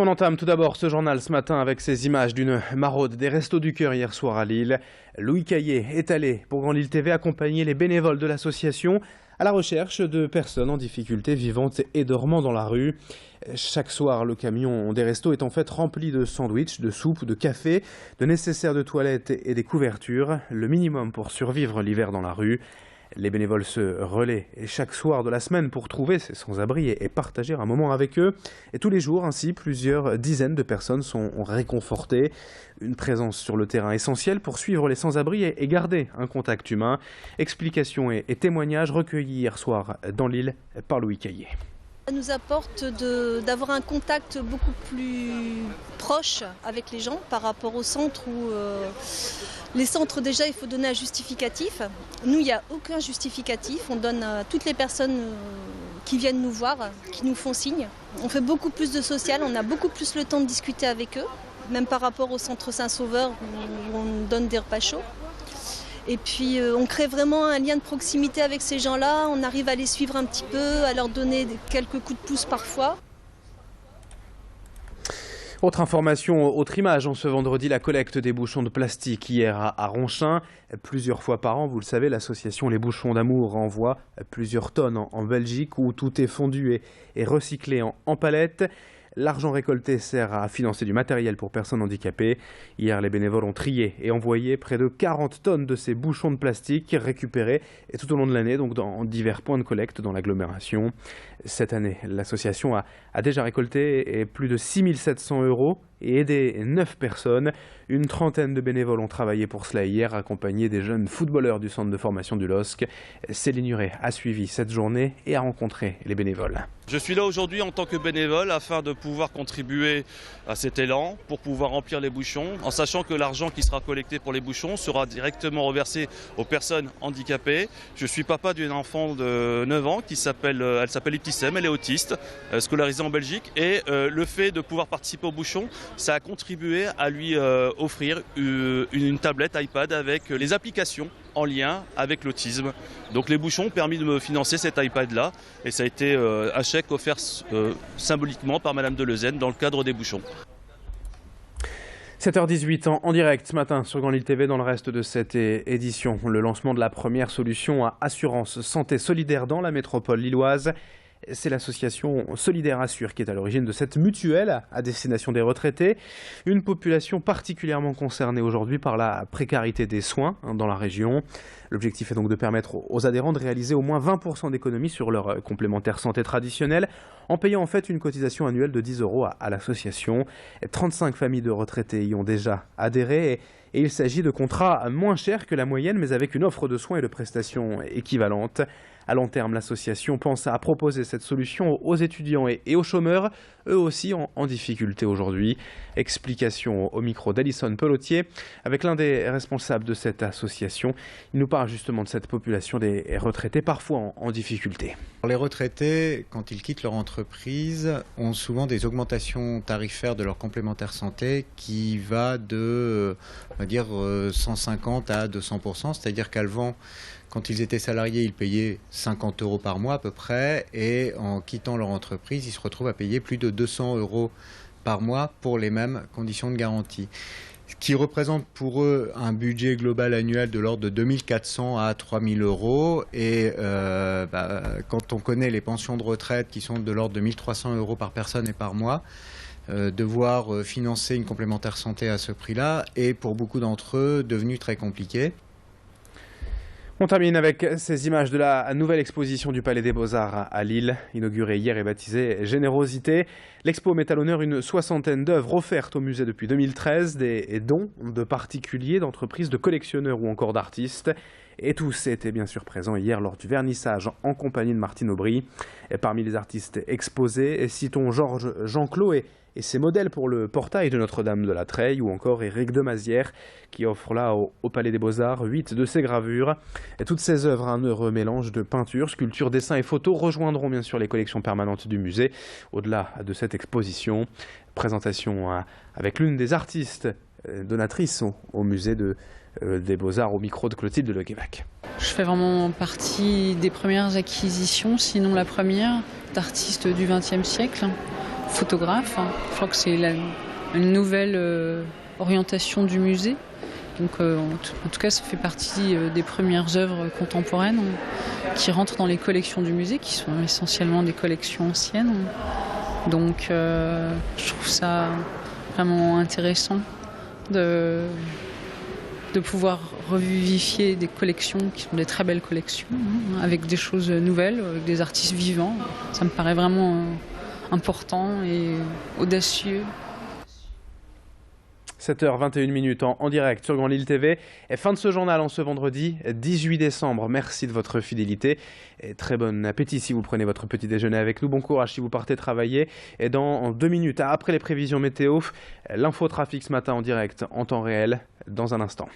On entame tout d'abord ce journal ce matin avec ces images d'une maraude des Restos du Cœur hier soir à Lille. Louis Caillé est allé pour Grand Lille TV accompagner les bénévoles de l'association à la recherche de personnes en difficulté vivantes et dormant dans la rue. Chaque soir, le camion des restos est en fait rempli de sandwichs, de soupes, de café, de nécessaires de toilettes et des couvertures, le minimum pour survivre l'hiver dans la rue. Les bénévoles se relaient chaque soir de la semaine pour trouver ces sans-abri et partager un moment avec eux. Et tous les jours, ainsi, plusieurs dizaines de personnes sont réconfortées. Une présence sur le terrain essentielle pour suivre les sans-abri et garder un contact humain. Explications et témoignages recueillis hier soir dans Lille par Louis Caillé. Ça nous apporte d'avoir un contact beaucoup plus proche avec les gens par rapport au centre où les centres déjà il faut donner un justificatif. Nous il n'y a aucun justificatif, on donne à toutes les personnes qui viennent nous voir, qui nous font signe. On fait beaucoup plus de social, on a beaucoup plus le temps de discuter avec eux, même par rapport au centre Saint-Sauveur où on donne des repas chauds. Et puis on crée vraiment un lien de proximité avec ces gens-là, on arrive à les suivre un petit peu, à leur donner quelques coups de pouce parfois. Autre information, autre image, en ce vendredi, la collecte des bouchons de plastique hier à Ronchin. Plusieurs fois par an, vous le savez, l'association Les Bouchons d'Amour envoie plusieurs tonnes en Belgique où tout est fondu et recyclé en palettes. L'argent récolté sert à financer du matériel pour personnes handicapées. Hier, les bénévoles ont trié et envoyé près de 40 tonnes de ces bouchons de plastique récupérés et tout au long de l'année, donc dans divers points de collecte dans l'agglomération. Cette année, l'association a déjà récolté plus de 6 700 € et aidé 9 personnes. Une trentaine de bénévoles ont travaillé pour cela hier, accompagnés des jeunes footballeurs du centre de formation du LOSC. Céline Nuret a suivi cette journée et a rencontré les bénévoles. Je suis là aujourd'hui en tant que bénévole afin de pouvoir contribuer à cet élan pour pouvoir remplir les bouchons, en sachant que l'argent qui sera collecté pour les bouchons sera directement reversé aux personnes handicapées. Je suis papa d'une enfant de 9 ans elle s'appelle Ibtissem, elle est autiste, scolarisée en Belgique et le fait de pouvoir participer aux bouchons, ça a contribué à lui offrir une tablette iPad avec les applications en lien avec l'autisme. Donc les bouchons ont permis de me financer cet iPad-là et ça a été un chèque offert symboliquement par Madame Delezen dans le cadre des bouchons. 7h18 en direct ce matin sur Grand Lille TV dans le reste de cette édition. Le lancement de la première solution à assurance santé solidaire dans la métropole lilloise. C'est l'association Solidaire Assure qui est à l'origine de cette mutuelle à destination des retraités. Une population particulièrement concernée aujourd'hui par la précarité des soins dans la région. L'objectif est donc de permettre aux adhérents de réaliser au moins 20% d'économies sur leur complémentaire santé traditionnel en payant en fait une cotisation annuelle de 10 € à l'association. 35 familles de retraités y ont déjà adhéré et il s'agit de contrats moins chers que la moyenne mais avec une offre de soins et de prestations équivalentes. À long terme, l'association pense à proposer cette solution aux étudiants et aux chômeurs, eux aussi en difficulté aujourd'hui. Explication au micro d'Alison Pelotier avec l'un des responsables de cette association. Il nous parle justement de cette population des retraités parfois en difficulté. Les retraités, quand ils quittent leur entreprise, ont souvent des augmentations tarifaires de leur complémentaire santé qui va de, on va dire, 150 à 200%, c'est-à-dire qu'avant, quand ils étaient salariés, ils payaient 50 € par mois à peu près et en quittant leur entreprise, ils se retrouvent à payer plus de 200 € par mois pour les mêmes conditions de garantie. Ce qui représente pour eux un budget global annuel de l'ordre de 2400 à 3000 € et quand on connaît les pensions de retraite qui sont de l'ordre de 1300 € par personne et par mois, devoir financer une complémentaire santé à ce prix-là est pour beaucoup d'entre eux devenu très compliqué. On termine avec ces images de la nouvelle exposition du Palais des Beaux-Arts à Lille, inaugurée hier et baptisée Générosité. L'expo met à l'honneur une soixantaine d'œuvres offertes au musée depuis 2013, des dons de particuliers, d'entreprises, de collectionneurs ou encore d'artistes. Et tous étaient bien sûr présents hier lors du vernissage en compagnie de Martine Aubry. Et parmi les artistes exposés, citons Georges Jeanclos et ses modèles pour le portail de Notre-Dame de la Treille ou encore Éric Demazière qui offre là au Palais des Beaux-Arts 8 de ses gravures. Et toutes ces œuvres, un heureux mélange de peinture, sculptures, dessins et photos rejoindront bien sûr les collections permanentes du musée au-delà de cette exposition. Présentation avec l'une des artistes donatrices au musée des Beaux-Arts au micro de Clotilde Le Guévac. Je fais vraiment partie des premières acquisitions, sinon la première, d'artistes du XXe siècle. photographe. Je crois que c'est une nouvelle orientation du musée. Donc, en tout cas, ça fait partie des premières œuvres contemporaines qui rentrent dans les collections du musée, qui sont essentiellement des collections anciennes. Donc, je trouve ça vraiment intéressant de pouvoir revivifier des collections qui sont des très belles collections, avec des choses nouvelles, avec des artistes vivants. Ça me paraît vraiment important et audacieux. 7h21 en direct sur Grand Lille TV. Et fin de ce journal en ce vendredi 18 décembre. Merci de votre fidélité et très bon appétit si vous prenez votre petit déjeuner avec nous. Bon courage si vous partez travailler. Et dans 2 minutes, après les prévisions météo, l'infotrafic ce matin en direct en temps réel dans un instant.